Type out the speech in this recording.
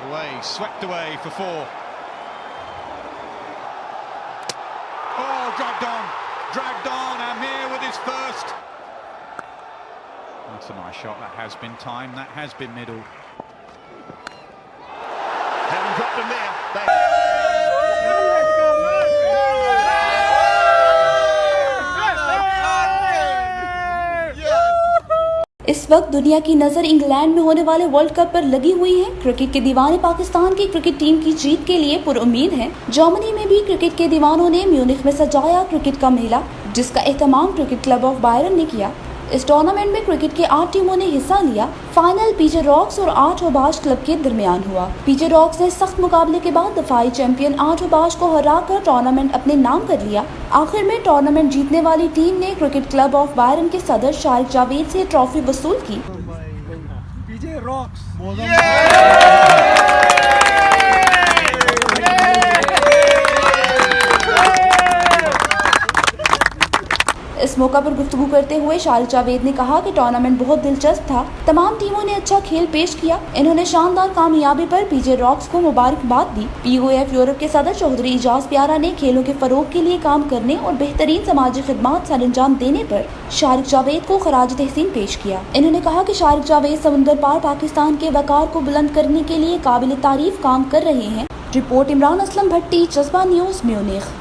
Away, swept away for four. Oh, dragged on, Amir with his first. That's a nice shot, that has been timed, that has been middle. Haven't dropped them there. इस वक्त दुनिया की नजर England में होने वाले world cup पर लगी हुई है। क्रिकेट के दीवाने पाकिस्तान की क्रिकेट टीम की जीत के लिए पुरुम्मीद हैं। जर्मनी में भी क्रिकेट के दीवानों ने म्यूनिख में सजाया क्रिकेट का मेला, जिसका एहतमाम क्रिकेट क्लब ऑफ बायरन ने किया। इस टूर्नामेंट में क्रिकेट के 8 टीमों ने हिस्सा लिया। फाइनल पीजे रॉक्स और 8 औबाश क्लब के दरमियान हुआ। पीजे रॉक्स ने सख्त मुकाबले के बाद दफाई चैंपियन 8 औबाश को हराकर टूर्नामेंट अपने नाम कर लिया। आखिर में टूर्नामेंट जीतने वाली टीम ने क्रिकेट क्लब ऑफ बायरन के सदर शारिक जावेद से ट्रॉफी वसूल की। पीजे रॉक्स इस मौका पर गुफ्तगू करते हुए शारिक जावेद ने कहा कि टूर्नामेंट बहुत दिलचस्प था। तमाम टीमों ने अच्छा खेल पेश किया। इन्होंने शानदार कामयाबी पर पीजे रॉक्स को मुबारकबाद दी। POF यूरोप के सदर चौधरी इजाज प्यारा ने खेलों के फरोग के लिए काम करने और बेहतरीन समाजी खिदमात सर अंजाम देने पर शारिक जावेद को खराज तहसीन पेश किया। इन्होंने कहा कि शारिक जावेद समुंदर पार पाकिस्तान के वकार को बुलंद करने के लिए काबिल तारीफ काम कर रहे हैं। रिपोर्ट इमरान असलम भट्टी, जज्बा न्यूज़, म्यूनिख।